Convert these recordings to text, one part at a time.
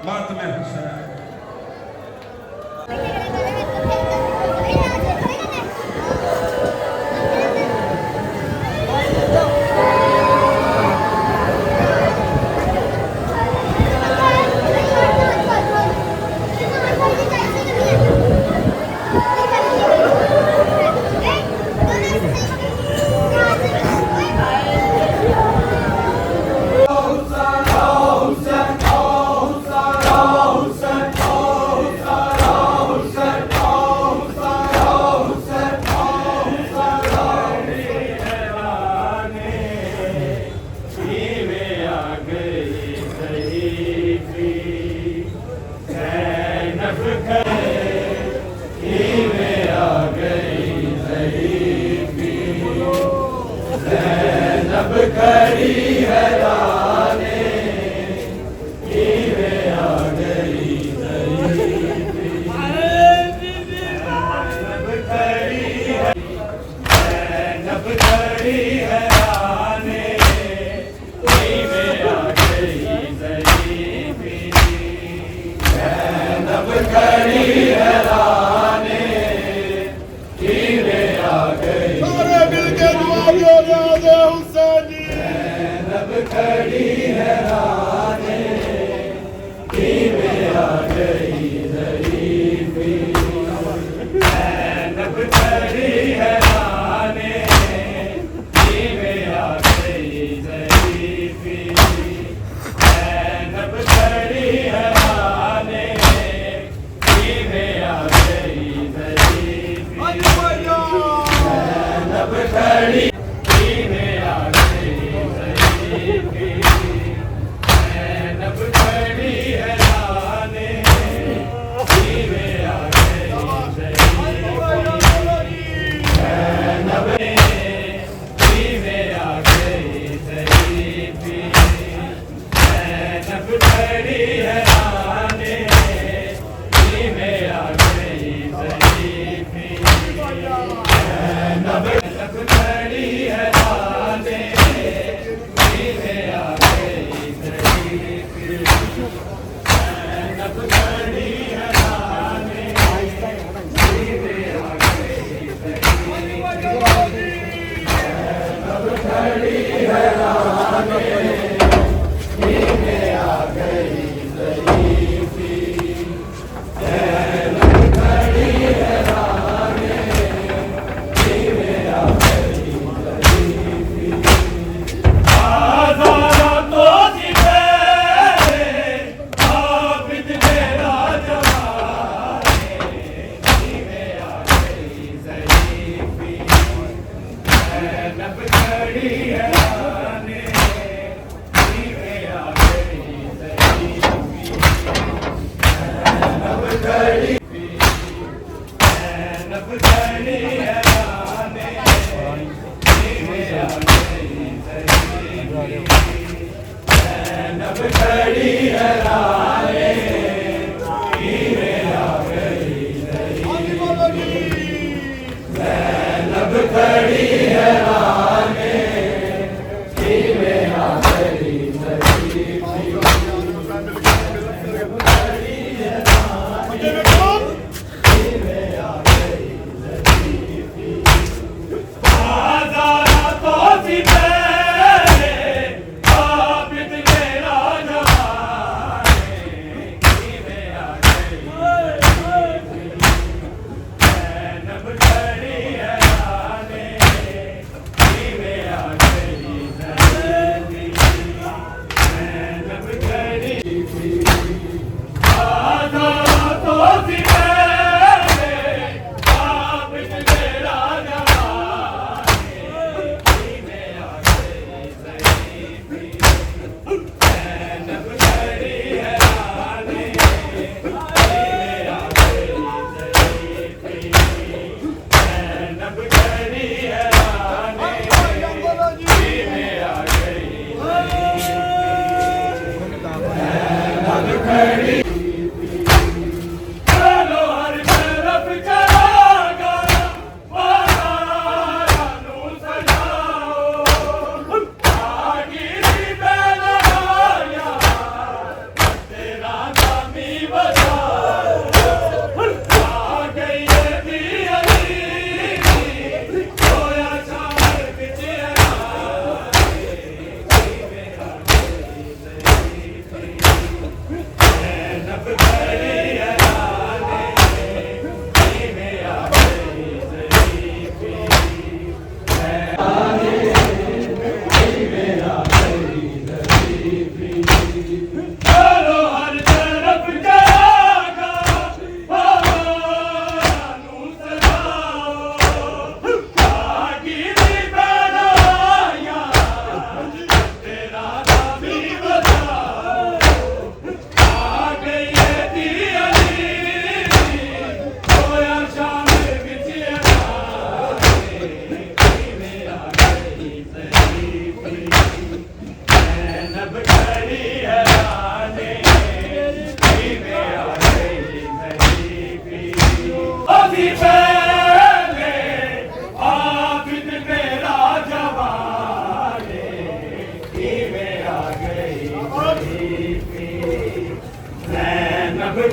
मातम हुसैन।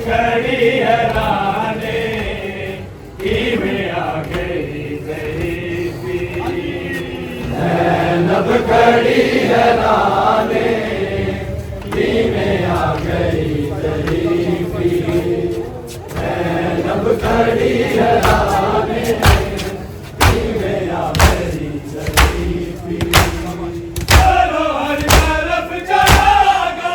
खड़ी है राने की में आ गई ज़रीफ़ी ज़ैनब खड़ी है राने की में आ गई ज़रीफ़ी ज़ैनब खड़ी है राने की में आ गई ज़रीफ़ी चलो हर तरफ चलागा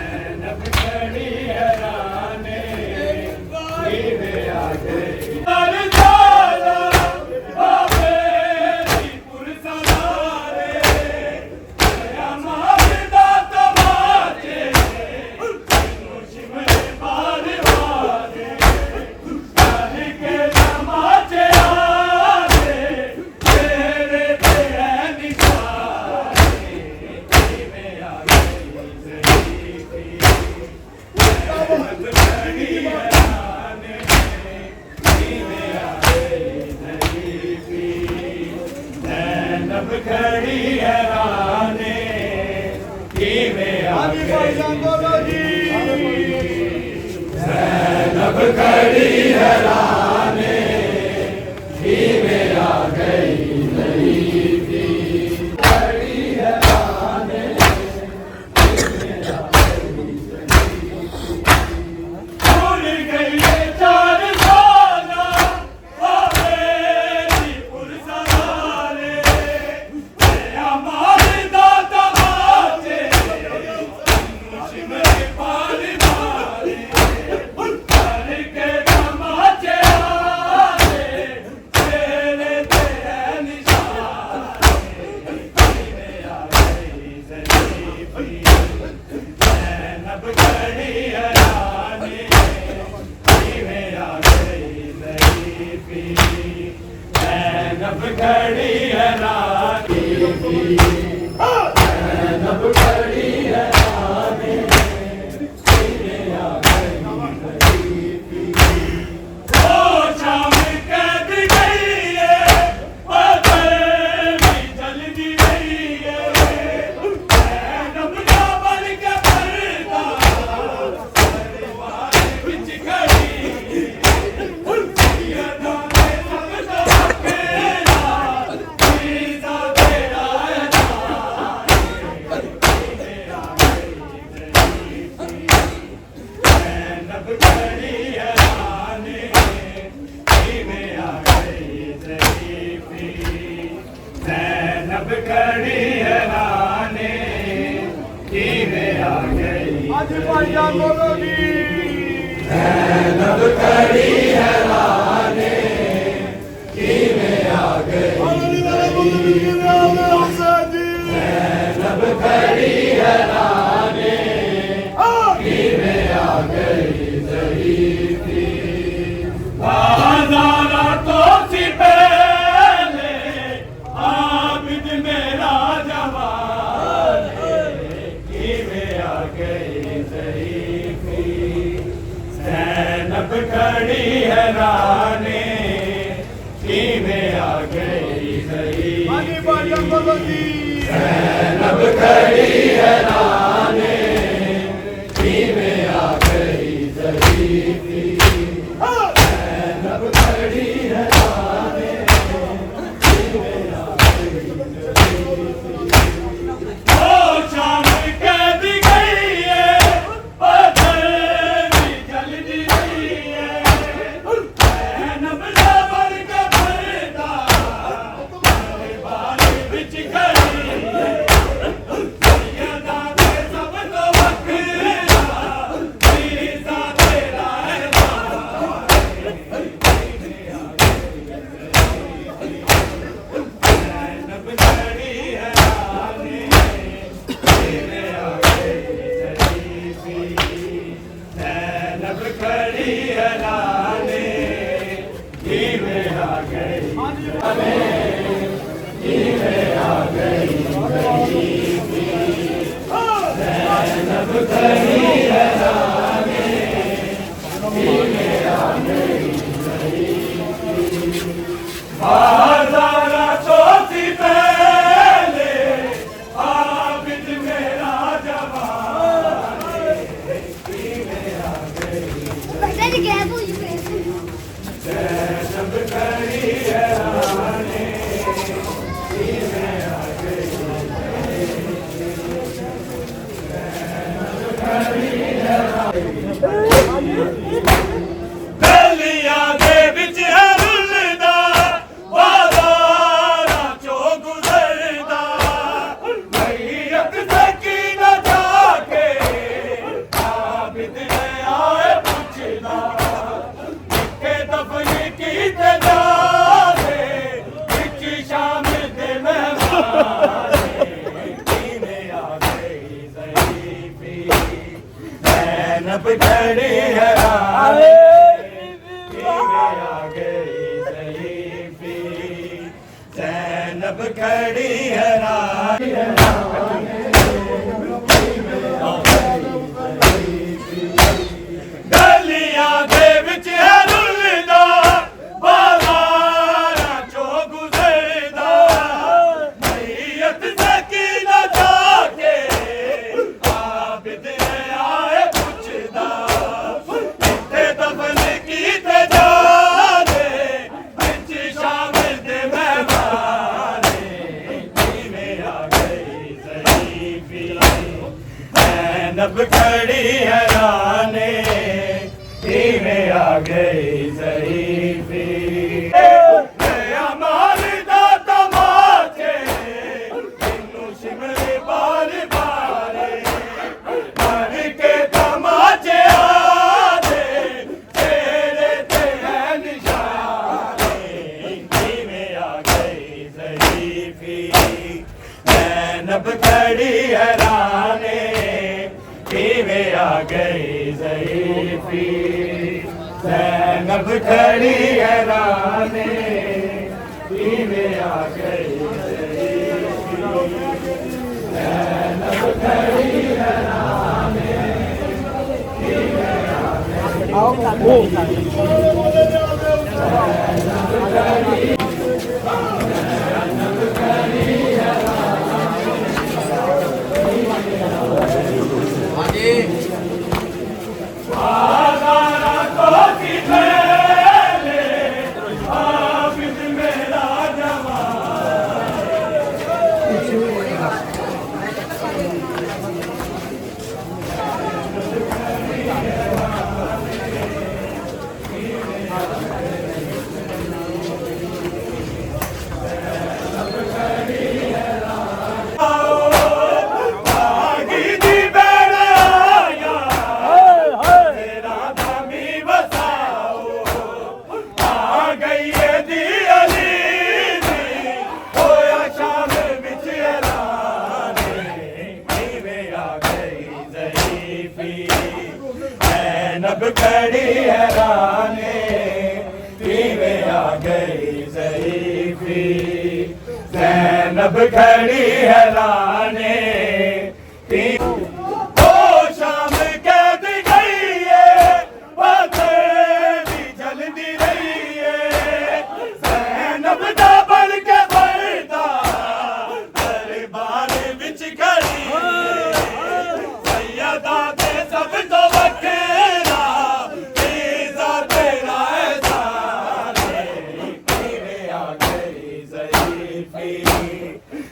खड़ी है राने की में आ गई ज़ैनब खड़ी है राने की में आ गई ज़रीफ़ी खड़ी है राने की में आ गई ज़रीफ़ी भूल गई चार साला मेरी पुरसवारे खड़ी है रानी ज़ैनब खड़ी है रानी की में आ गई ज़रीफ़ी ओ शाम कैद गई है बदर भी जल्दी गई है ज़ैनब का बन के पर्दा परिवार बिच खड़ी ज़ैनब खड़ी है राने की में आ गई ज़ैनब खड़ी है राने की में आ गई ज़ैनब खड़ी है राने की में आ गई ज़रीफ़ी हज़ारा तो सी पहले आबिद मेरा जवान की में आ गई ज़रीफ़ी खड़ी है राने किवें आ गई सही ज़ैनब खड़ी है राने किवें आ गई सही ज़ैनब खड़ी है राने किवें आ गई ओ शाम कैद गई है पत्थर भी जल्दी गई है ज़ैनब ज़बर का पर्दा मेरे बाल बिच गई है सैयदा दे सब तो वखरा सीसा तेरा है ज़ैनब खड़ी है रानी किवें आ गई शरीफी ज़ैनब खड़ी है रानी किवें आ गई किवें आ गई शरीफी ज़ैनब खड़ी है रानी किवें आ गई बाज़ारा चौथी पहले आबिद मेरा जवान किवें आ गई ज़ैनब खड़ी है रानी किवें आ गई गलियां दे विच है रुलदा बाज़ारां चों गुज़रदा मैयत सकीना जाके आबिद ने आए पुछदा के दफन कीते जावे विच शामिल दे मेहमान किवें आ गई शरीफी ज़ैनब खड़ी है रानी किवें आ गई शरीफी ज़ैनब खड़ी है रानी गलियां दे विच है रुलदा बाज़ारां चों गुज़रदा मैयत सकीना जाके आबिद ने आए पुछदा किथे दफन कीते जाने विच शामिल दे मेहमान किवें आ गई शरीफी ज़ैनब खड़ी है रानी किवें आ गई शरीफी नया माल दा तमाचे इन्नू शिमले बार बारे मार के तमाचे आदे तेरे ते है निशाने किवें आ गई शरीफी ज़ैनब खड़ी है रानी किवें आ गई शरीफी ज़ैनब खड़ी है रानी किवें आ गई शरीफी ज़ैनब खड़ी है रानी किवें आ बाज़ारा चौथी पहले आबिद मेरा आगी दी बेड़ा आया तेरा दामी बसाओ आ गई है दी अली दी होया शाम विच ऐलाने किवें आ गई शरीफी ज़ैनब खड़ी है रानी किवें आ गई शरीफी ज़ैनब खड़ी है रानी ओ शाम कैद गई है पत्थर भी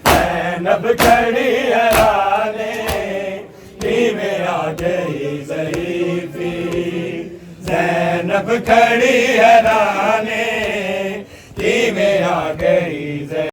ज़ैनब खड़ी हैराने में आ गई ज़ईफ़ी ज़ैनब खड़ी हैराने में आ गई